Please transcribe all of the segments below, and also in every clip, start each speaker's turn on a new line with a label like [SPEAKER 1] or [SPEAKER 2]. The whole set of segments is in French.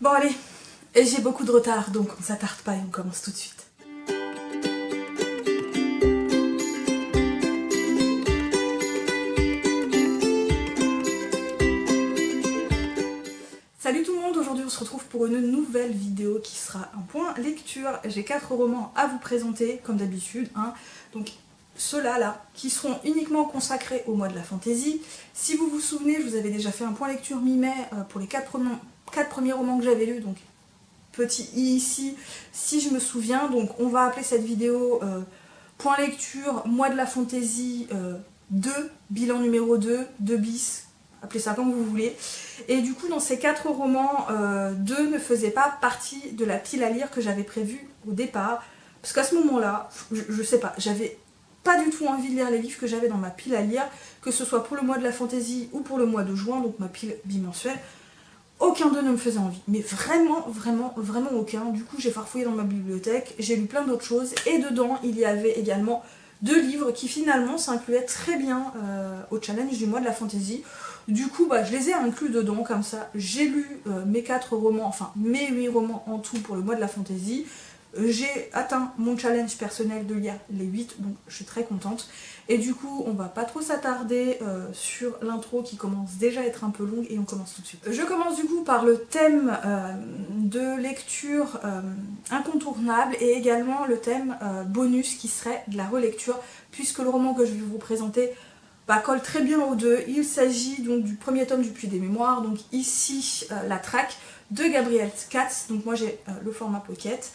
[SPEAKER 1] Bon allez, et j'ai beaucoup de retard donc on s'attarde pas et on commence tout de suite. Salut tout le monde, aujourd'hui on se retrouve pour une nouvelle vidéo qui sera un point lecture. J'ai 4 romans à vous présenter comme d'habitude, donc ceux-là là, qui seront uniquement consacrés au mois de la fantaisie. Si vous vous souvenez, je vous avais déjà fait un point lecture mi-mai pour les 4 premiers romans que j'avais lus, donc petit i ici, si je me souviens. Donc on va appeler cette vidéo point lecture, mois de la fantaisie 2, bilan numéro 2, 2 bis, appelez ça comme vous voulez. Et du coup dans ces 4 romans, 2 ne faisaient pas partie de la pile à lire que j'avais prévue au départ, parce qu'à ce moment-là, je sais pas, j'avais pas du tout envie de lire les livres que j'avais dans ma pile à lire, que ce soit pour le mois de la fantaisie ou pour le mois de juin, donc ma pile bimensuelle. Aucun d'eux ne me faisait envie, mais vraiment, vraiment, vraiment aucun. Du coup j'ai farfouillé dans ma bibliothèque, j'ai lu plein d'autres choses, et dedans il y avait également 2 livres qui finalement s'incluaient très bien au challenge du mois de la fantaisie. Du coup je les ai inclus dedans, comme ça j'ai lu mes 4 romans, enfin mes 8 romans en tout pour le mois de la fantaisie. J'ai atteint mon challenge personnel de lire les 8, donc je suis très contente. Et du coup, on va pas trop s'attarder sur l'intro qui commence déjà à être un peu longue et on commence tout de suite. Je commence du coup par le thème de lecture incontournable et également le thème bonus qui serait de la relecture, puisque le roman que je vais vous présenter colle très bien aux deux. Il s'agit donc du premier tome du Puits des Mémoires, donc ici La Traque de Gabrielle Katz, donc moi j'ai le format pocket.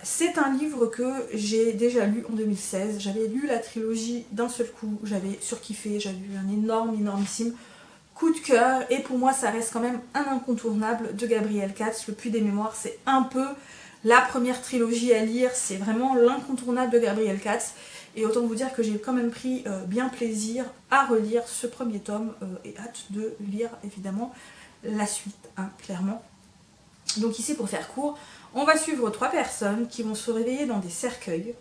[SPEAKER 1] C'est un livre que j'ai déjà lu en 2016, j'avais lu la trilogie d'un seul coup, j'avais surkiffé, j'avais eu un énormissime coup de cœur, et pour moi ça reste quand même un incontournable de Gabrielle Katz. Le Puits des Mémoires, c'est un peu la première trilogie à lire, c'est vraiment l'incontournable de Gabrielle Katz, et autant vous dire que j'ai quand même pris bien plaisir à relire ce premier tome, et hâte de lire évidemment la suite, clairement. Donc ici, pour faire court, on va suivre 3 personnes qui vont se réveiller dans des cercueils,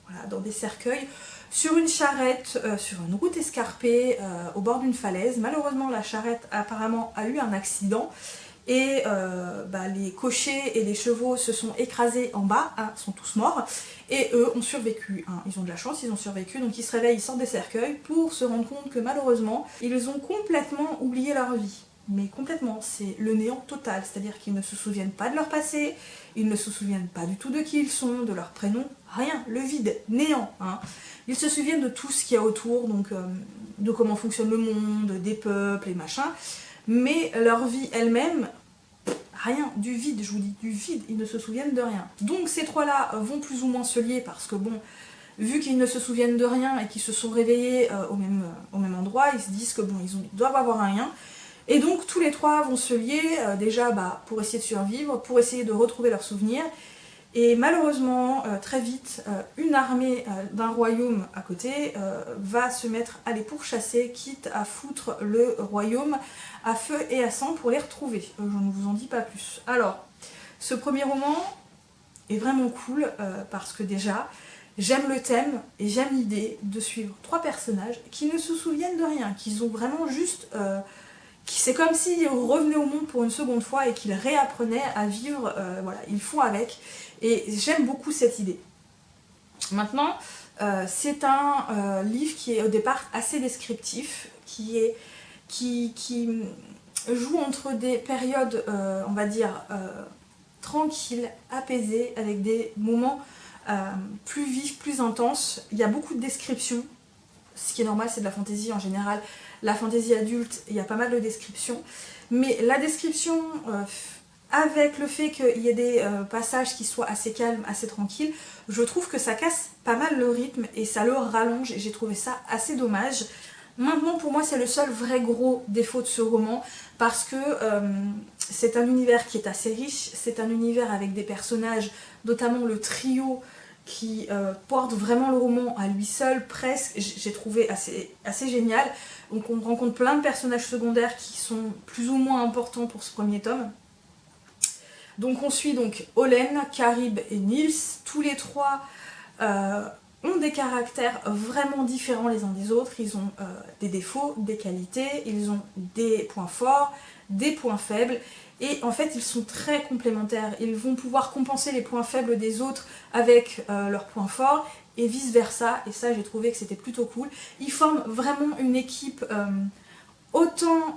[SPEAKER 1] voilà, dans des cercueils, sur une charrette, sur une route escarpée, au bord d'une falaise. Malheureusement, la charrette apparemment a eu un accident, et les cochers et les chevaux se sont écrasés en bas, sont tous morts, et eux ont survécu. Ils ont de la chance, ils ont survécu, donc ils se réveillent, ils sortent des cercueils pour se rendre compte que malheureusement, ils ont complètement oublié leur vie. Mais complètement, c'est le néant total, c'est-à-dire qu'ils ne se souviennent pas de leur passé, ils ne se souviennent pas du tout de qui ils sont, de leur prénom, rien, le vide, néant. Ils se souviennent de tout ce qu'il y a autour, donc de comment fonctionne le monde, des peuples et machin, mais leur vie elle-même, rien, du vide, je vous dis, du vide, ils ne se souviennent de rien. Donc ces 3-là vont plus ou moins se lier parce que bon, vu qu'ils ne se souviennent de rien et qu'ils se sont réveillés au même endroit, ils se disent que bon, ils doivent avoir un lien. Et donc tous les 3 vont se lier déjà pour essayer de survivre, pour essayer de retrouver leurs souvenirs. Et malheureusement, très vite, une armée d'un royaume à côté va se mettre à les pourchasser, quitte à foutre le royaume à feu et à sang pour les retrouver. Je ne vous en dis pas plus. Alors, ce premier roman est vraiment cool parce que déjà, j'aime le thème et j'aime l'idée de suivre 3 personnages qui ne se souviennent de rien, qui ont vraiment juste... c'est comme s'ils revenaient au monde pour une seconde fois et qu'ils réapprenaient à vivre, voilà, ils font avec, et j'aime beaucoup cette idée. Maintenant, c'est un livre qui est au départ assez descriptif, qui joue entre des périodes, on va dire, tranquilles, apaisées, avec des moments plus vifs, plus intenses. Il y a beaucoup de descriptions, ce qui est normal, c'est de la fantaisie en général. La fantaisie adulte, il y a pas mal de descriptions, mais la description, avec le fait qu'il y ait des passages qui soient assez calmes, assez tranquilles, je trouve que ça casse pas mal le rythme et ça le rallonge, et j'ai trouvé ça assez dommage. Maintenant, pour moi, c'est le seul vrai gros défaut de ce roman, parce que c'est un univers qui est assez riche, c'est un univers avec des personnages, notamment le trio, qui porte vraiment le roman à lui seul, presque, j'ai trouvé assez génial. Donc on rencontre plein de personnages secondaires qui sont plus ou moins importants pour ce premier tome. Donc on suit donc Olen, Carib et Nils. Tous les 3 ont des caractères vraiment différents les uns des autres. Ils ont des défauts, des qualités, ils ont des points forts, des points faibles. et en fait ils sont très complémentaires. Ils vont pouvoir compenser les points faibles des autres avec leurs points forts et vice versa, et ça j'ai trouvé que c'était plutôt cool. Ils forment vraiment une équipe autant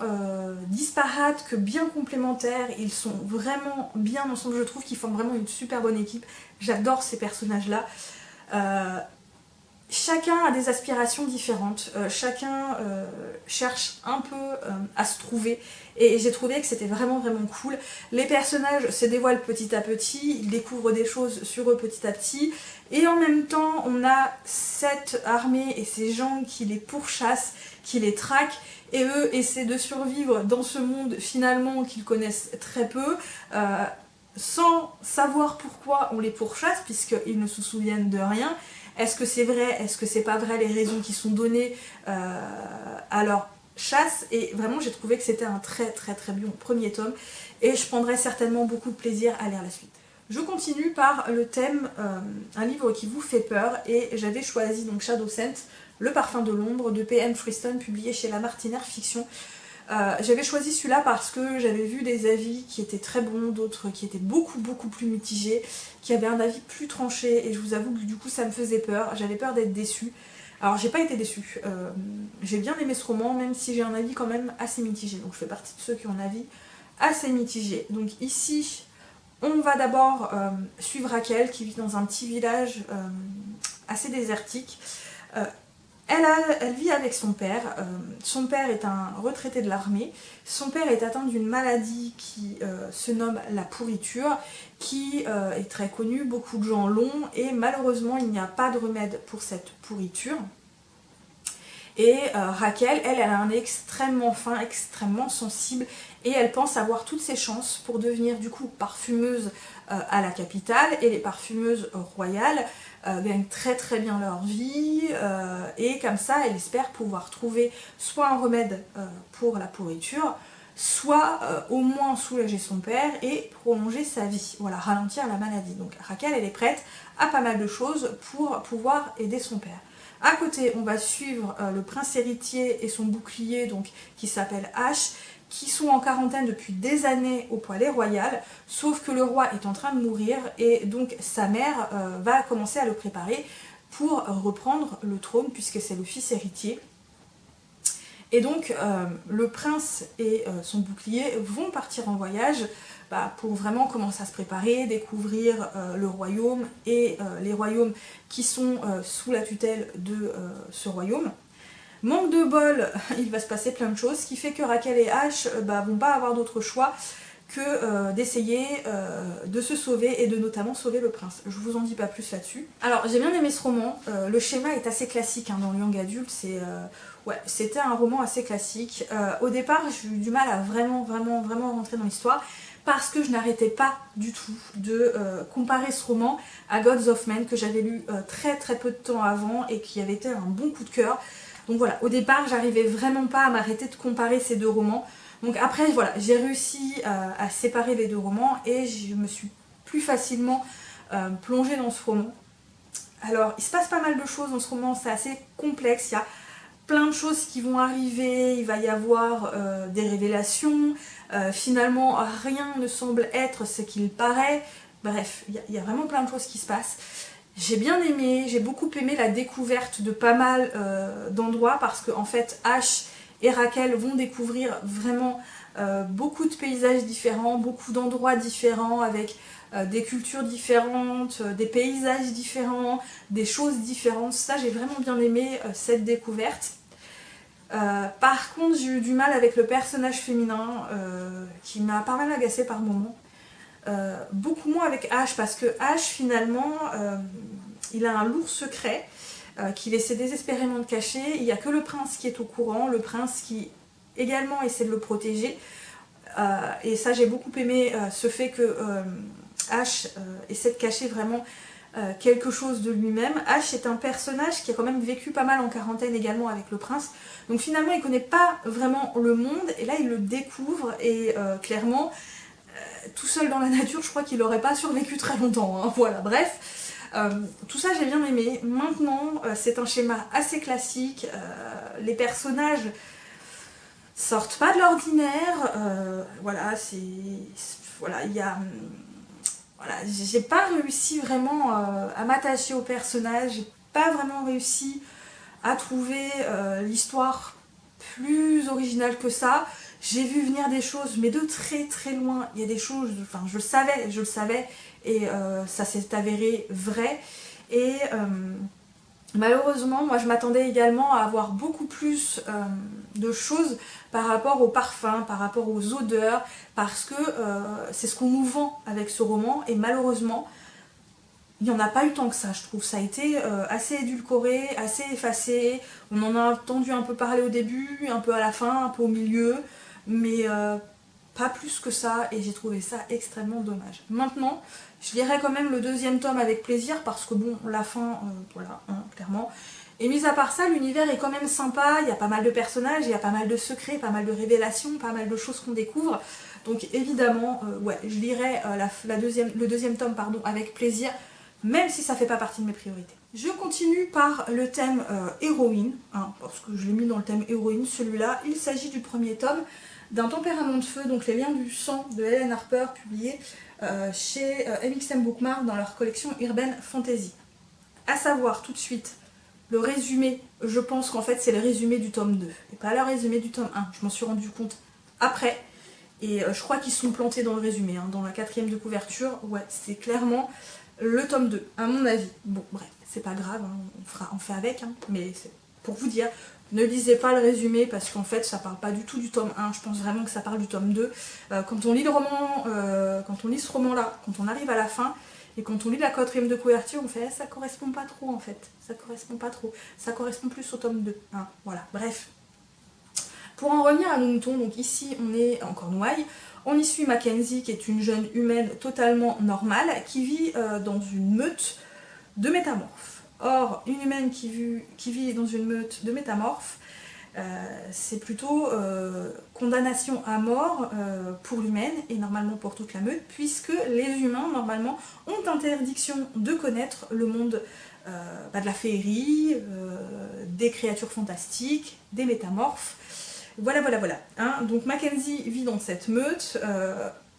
[SPEAKER 1] disparates que bien complémentaires. Ils sont vraiment bien ensemble, je trouve qu'ils forment vraiment une super bonne équipe. J'adore ces personnages là. Chacun a des aspirations différentes, chacun cherche un peu à se trouver, et j'ai trouvé que c'était vraiment cool. Les personnages se dévoilent petit à petit, ils découvrent des choses sur eux petit à petit, et en même temps on a cette armée et ces gens qui les pourchassent, qui les traquent, et eux essaient de survivre dans ce monde finalement qu'ils connaissent très peu, sans savoir pourquoi on les pourchasse, puisqu'ils ne se souviennent de rien. Est-ce que c'est vrai, est-ce que c'est pas vrai, les raisons qui sont données à leur chasse? Et vraiment j'ai trouvé que c'était un très bon premier tome, et je prendrai certainement beaucoup de plaisir à lire la suite. Je continue par le thème, un livre qui vous fait peur, et j'avais choisi donc Shadow Scent, Le parfum de l'ombre de P.M. Friston, publié chez La Martinière Fiction. J'avais choisi celui-là parce que j'avais vu des avis qui étaient très bons, d'autres qui étaient beaucoup plus mitigés, qui avaient un avis plus tranché, et je vous avoue que du coup ça me faisait peur, j'avais peur d'être déçue. Alors j'ai pas été déçue, j'ai bien aimé ce roman, même si j'ai un avis quand même assez mitigé, donc je fais partie de ceux qui ont un avis assez mitigé. Donc ici, on va d'abord suivre Raquel qui vit dans un petit village assez désertique. Elle vit avec son père. Son père est un retraité de l'armée. Son père est atteint d'une maladie qui se nomme la pourriture, qui est très connue, beaucoup de gens l'ont, et malheureusement il n'y a pas de remède pour cette pourriture. Et Raquel, elle a un nez extrêmement fin, extrêmement sensible, et elle pense avoir toutes ses chances pour devenir du coup parfumeuse à la capitale, et les parfumeuses royales gagnent très bien leur vie, et comme ça elle espère pouvoir trouver soit un remède pour la pourriture, soit au moins soulager son père et prolonger sa vie, voilà, ralentir la maladie. Donc Raquel, elle est prête à pas mal de choses pour pouvoir aider son père. À côté, on va suivre le prince héritier et son bouclier, donc, qui s'appelle Ash, qui sont en quarantaine depuis des années au palais royal, sauf que le roi est en train de mourir, et donc sa mère va commencer à le préparer pour reprendre le trône, puisque c'est le fils héritier. Et donc le prince et son bouclier vont partir en voyage pour vraiment commencer à se préparer, découvrir le royaume et les royaumes qui sont sous la tutelle de ce royaume. Manque de bol, il va se passer plein de choses, ce qui fait que Raquel et Ash vont pas avoir d'autre choix que d'essayer de se sauver, et de notamment sauver le prince. Je vous en dis pas plus là-dessus. Alors j'ai bien aimé ce roman, le schéma est assez classique dans le young adulte, c'était un roman assez classique. Au départ j'ai eu du mal à vraiment rentrer dans l'histoire, parce que je n'arrêtais pas du tout de comparer ce roman à Gods of Men, que j'avais lu très peu de temps avant, et qui avait été un bon coup de cœur. Donc voilà, au départ j'arrivais vraiment pas à m'arrêter de comparer ces deux romans. Donc après voilà, j'ai réussi à séparer les deux romans, et je me suis plus facilement plongée dans ce roman. Alors il se passe pas mal de choses dans ce roman, c'est assez complexe, il y a plein de choses qui vont arriver, il va y avoir des révélations, finalement rien ne semble être ce qu'il paraît, bref, il y a vraiment plein de choses qui se passent. J'ai bien aimé, j'ai beaucoup aimé la découverte de pas mal d'endroits, parce que en fait Ash et Raquel vont découvrir vraiment beaucoup de paysages différents, beaucoup d'endroits différents, avec des cultures différentes, des paysages différents, des choses différentes. Ça j'ai vraiment bien aimé cette découverte. Par contre j'ai eu du mal avec le personnage féminin qui m'a pas mal agacée par moments. Beaucoup moins avec Ash, parce que Ash finalement il a un lourd secret qu'il essaie désespérément de cacher. Il n'y a que le prince qui est au courant, le prince qui également essaie de le protéger, et ça j'ai beaucoup aimé ce fait que Ash essaie de cacher vraiment quelque chose de lui-même. Ash est un personnage qui a quand même vécu pas mal en quarantaine également avec le prince, donc finalement il connaît pas vraiment le monde, et là il le découvre, et clairement tout seul dans la nature je crois qu'il n'aurait pas survécu très longtemps, hein. Voilà, bref, tout ça j'ai bien aimé. Maintenant c'est un schéma assez classique, les personnages sortent pas de l'ordinaire. Voilà, voilà, il y a... Voilà, j'ai pas réussi vraiment à m'attacher au personnage, j'ai pas vraiment réussi à trouver l'histoire plus originale que ça. J'ai vu venir des choses, mais de très très loin. Il y a des choses, enfin je le savais, et ça s'est avéré vrai. Et malheureusement, moi je m'attendais également à avoir beaucoup plus de choses par rapport aux parfums, par rapport aux odeurs, parce que c'est ce qu'on nous vend avec ce roman, et malheureusement, il n'y en a pas eu tant que ça, je trouve. Ça a été assez édulcoré, assez effacé. On en a entendu un peu parler au début, un peu à la fin, un peu au milieu, mais pas plus que ça, et j'ai trouvé ça extrêmement dommage. Maintenant, je lirai quand même le deuxième tome avec plaisir, parce que bon, la fin, voilà, hein, clairement. Et mis à part ça, l'univers est quand même sympa, il y a pas mal de personnages, il y a pas mal de secrets, pas mal de révélations, pas mal de choses qu'on découvre. Donc évidemment, ouais, je lirai le deuxième tome pardon, avec plaisir, même si ça fait pas partie de mes priorités. Je continue par le thème héroïne, hein, parce que je l'ai mis dans le thème héroïne, celui-là. Il s'agit du premier tome d'un tempérament de feu, donc les liens du sang de Helen Harper, publié chez MXM Bookmark dans leur collection Urban Fantasy. À savoir tout de suite, le résumé, je pense qu'en fait c'est le résumé du tome 2, et pas le résumé du tome 1, je m'en suis rendu compte après, et je crois qu'ils sont plantés dans le résumé, hein, dans la 4e de couverture, ouais, c'est clairement le tome 2, à mon avis. Bon, bref, c'est pas grave, hein, on fait avec, hein, mais c'est pour vous dire, ne lisez pas le résumé parce qu'en fait ça parle pas du tout du tome 1, je pense vraiment que ça parle du tome 2. Quand on lit le roman, quand on lit ce roman-là, quand on arrive à la fin, et quand on lit la 4e de couverture, on fait ça correspond pas trop en fait, ça correspond pas trop, ça correspond plus au tome 2, hein, voilà, bref. Pour en revenir à nos moutons, donc ici on est en Cornouailles, on y suit Mackenzie qui est une jeune humaine totalement normale qui vit dans une meute de métamorphes. Or, une humaine qui vit dans une meute de métamorphes, c'est plutôt condamnation à mort pour l'humaine et normalement pour toute la meute, puisque les humains normalement ont interdiction de connaître le monde de la féerie, des créatures fantastiques, des métamorphes. Voilà, voilà, voilà. Hein, donc Mackenzie vit dans cette meute,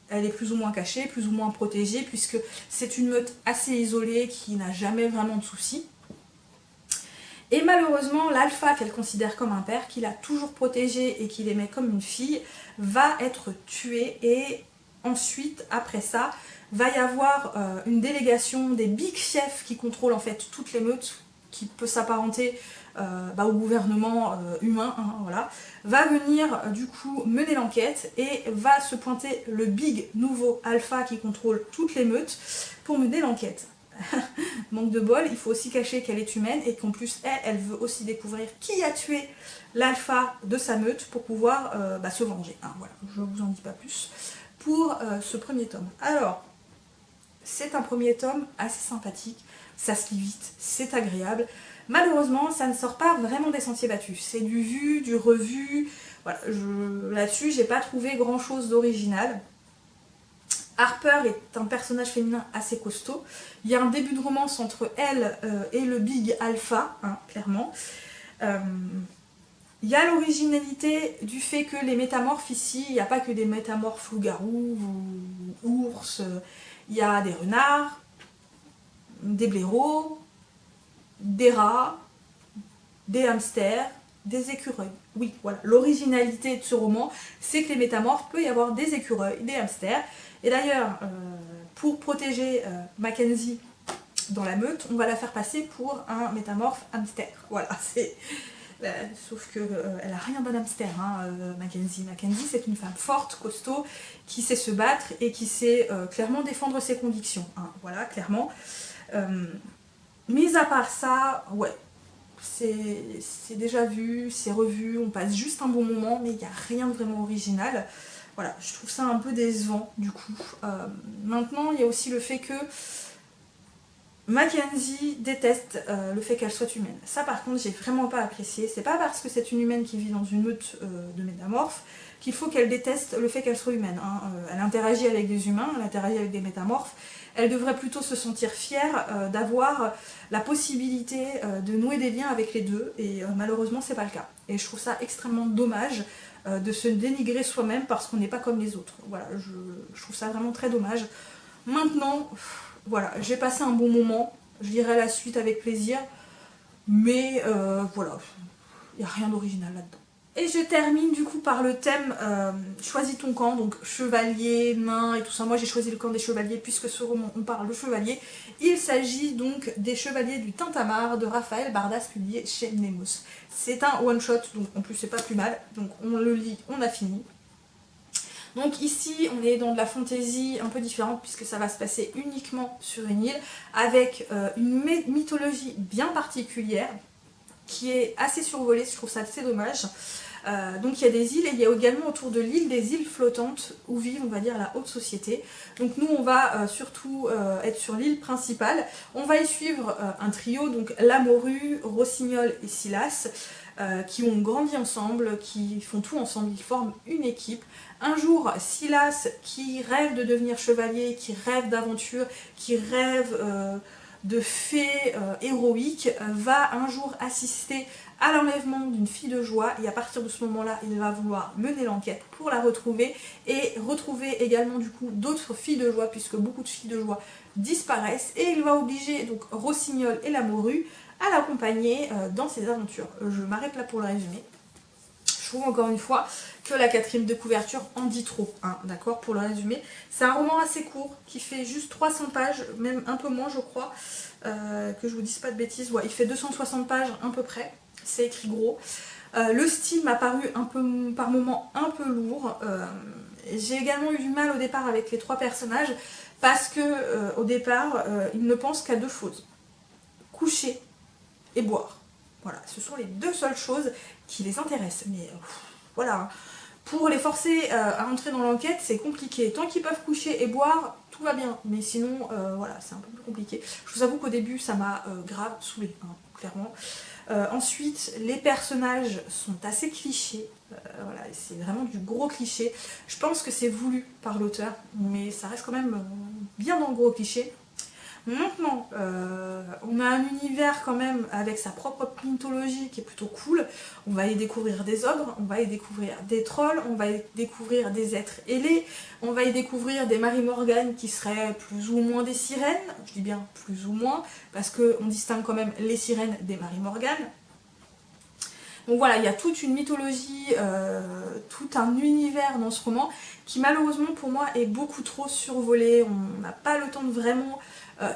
[SPEAKER 1] elle est plus ou moins cachée, plus ou moins protégée, puisque c'est une meute assez isolée qui n'a jamais vraiment de soucis. Et malheureusement, l'alpha qu'elle considère comme un père, qu'il a toujours protégé et qu'il aimait comme une fille, va être tué, et ensuite, après ça, va y avoir une délégation des big chefs qui contrôlent en fait toutes les meutes, qui peut s'apparenter au gouvernement humain, hein, voilà, va venir du coup mener l'enquête, et va se pointer le big nouveau alpha qui contrôle toutes les meutes pour mener l'enquête. Manque de bol, il faut aussi cacher qu'elle est humaine et qu'en plus elle veut aussi découvrir qui a tué l'alpha de sa meute pour pouvoir se venger. Hein, voilà, je vous en dis pas plus pour ce premier tome. Alors, c'est un premier tome assez sympathique, ça se lit vite, c'est agréable. Malheureusement, ça ne sort pas vraiment des sentiers battus. C'est du vu, du revu. Voilà, là-dessus, j'ai pas trouvé grand chose d'original. Harper est un personnage féminin assez costaud. Il y a un début de romance entre elle et le Big Alpha, hein, clairement. Il y a l'originalité du fait que les métamorphes ici, il n'y a pas que des métamorphes loups-garous ou ours. Il y a des renards, des blaireaux, des rats, des hamsters, des écureuils. Oui, voilà. L'originalité de ce roman, c'est que les métamorphes, peut y avoir des écureuils, des hamsters. Et d'ailleurs, pour protéger Mackenzie dans la meute, on va la faire passer pour un métamorphe hamster. Voilà, c'est... sauf qu'elle a rien d'un hamster, hein, Mackenzie. Mackenzie, c'est une femme forte, costaud, qui sait se battre et qui sait clairement défendre ses convictions. Hein, voilà, clairement. Mis à part ça, ouais, c'est déjà vu, c'est revu, on passe juste un bon moment, mais il n'y a rien de vraiment original. Voilà, je trouve ça un peu décevant du coup. Maintenant, il y a aussi le fait que Mackenzie déteste le fait qu'elle soit humaine. Ça par contre, j'ai vraiment pas apprécié. C'est pas parce que c'est une humaine qui vit dans une meute de métamorphes qu'il faut qu'elle déteste le fait qu'elle soit humaine. Hein. Elle interagit avec des humains, elle interagit avec des métamorphes. Elle devrait plutôt se sentir fière d'avoir la possibilité de nouer des liens avec les deux, et malheureusement c'est pas le cas. Et je trouve ça extrêmement dommage. de se dénigrer soi-même parce qu'on n'est pas comme les autres. Voilà, je trouve ça vraiment très dommage. Maintenant, voilà, j'ai passé un bon moment, je lirai la suite avec plaisir, mais voilà, il n'y a rien d'original là-dedans. Et je termine du coup par le thème choisis ton camp, donc chevalier, nain et tout ça. Moi j'ai choisi le camp des chevaliers puisque ce roman on parle de chevaliers. Il s'agit donc des chevaliers du Tintamarre de Raphaël Bardas, publié chez Nemos. C'est un one shot, donc en plus c'est pas plus mal, donc on le lit, on a fini. Donc ici on est dans de la fantaisie un peu différente puisque ça va se passer uniquement sur une île avec une mythologie bien particulière qui est assez survolée, je trouve ça assez dommage. Donc il y a des îles et il y a également autour de l'île des îles flottantes où vivent, on va dire, la haute société. Donc nous on va surtout être sur l'île principale. On va y suivre un trio, donc la Morue, Rossignol et Silas, qui ont grandi ensemble, qui font tout ensemble, ils forment une équipe. Un jour, Silas, qui rêve de devenir chevalier, qui rêve d'aventure, qui rêve de fées héroïques, va un jour assister à l'enlèvement d'une fille de joie et à partir de ce moment-là, il va vouloir mener l'enquête pour la retrouver et retrouver également du coup d'autres filles de joie puisque beaucoup de filles de joie disparaissent et il va obliger donc Rossignol et la Morue à l'accompagner dans ses aventures. Je m'arrête là pour le résumé. Je trouve encore une fois que la quatrième de couverture en dit trop, hein, d'accord, pour le résumé. C'est un roman assez court qui fait juste 300 pages, même un peu moins je crois, que je vous dise pas de bêtises, ouais, il fait 260 pages à peu près, c'est écrit gros. Le style m'a paru un peu, par moments un peu lourd. J'ai également eu du mal au départ avec les trois personnages parce que au départ ils ne pensent qu'à deux choses, coucher et boire. Voilà, ce sont les deux seules choses qui les intéressent. Mais voilà, pour les forcer à entrer dans l'enquête, c'est compliqué. Tant qu'ils peuvent coucher et boire, tout va bien. Mais sinon, voilà, c'est un peu plus compliqué. Je vous avoue qu'au début, ça m'a grave saoulée, hein, clairement. Ensuite, les personnages sont assez clichés. Voilà, c'est vraiment du gros cliché. Je pense que c'est voulu par l'auteur, mais ça reste quand même bien dans le gros cliché. Maintenant, on a un univers quand même avec sa propre mythologie qui est plutôt cool. On va y découvrir des ogres, on va y découvrir des trolls, on va y découvrir des êtres ailés, on va y découvrir des Mary Morgan qui seraient plus ou moins des sirènes. Je dis bien plus ou moins, parce qu'on distingue quand même les sirènes des Mary Morgan. Donc voilà, il y a toute une mythologie, tout un univers dans ce roman qui malheureusement pour moi est beaucoup trop survolé. On n'a pas le temps de vraiment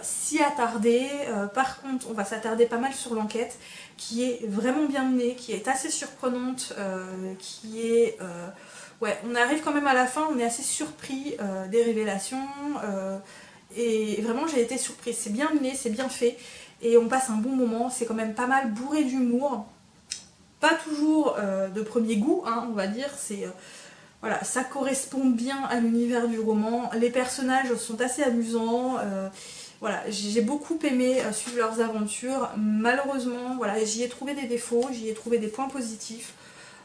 [SPEAKER 1] s'y attarder. Par contre, on va s'attarder pas mal sur l'enquête qui est vraiment bien menée, qui est assez surprenante, qui est... ouais, on arrive quand même à la fin, on est assez surpris des révélations et vraiment j'ai été surprise. C'est bien mené, c'est bien fait et on passe un bon moment, c'est quand même pas mal bourré d'humour. Pas toujours de premier goût, hein, on va dire, c'est... voilà, ça correspond bien à l'univers du roman, les personnages sont assez amusants, voilà, j'ai beaucoup aimé suivre leurs aventures, malheureusement, voilà, j'y ai trouvé des défauts, j'y ai trouvé des points positifs,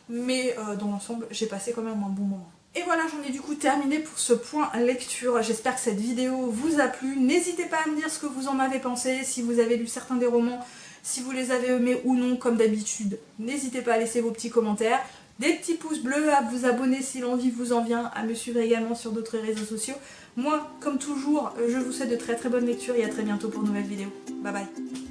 [SPEAKER 1] mais dans l'ensemble, j'ai passé quand même un bon moment. Et voilà, j'en ai du coup terminé pour ce point lecture, j'espère que cette vidéo vous a plu, n'hésitez pas à me dire ce que vous en avez pensé, si vous avez lu certains des romans, si vous les avez aimés ou non, comme d'habitude, n'hésitez pas à laisser vos petits commentaires, des petits pouces bleus, à vous abonner si l'envie vous en vient, à me suivre également sur d'autres réseaux sociaux. Moi, comme toujours, je vous souhaite de très très bonnes lectures et à très bientôt pour une nouvelle vidéo. Bye bye.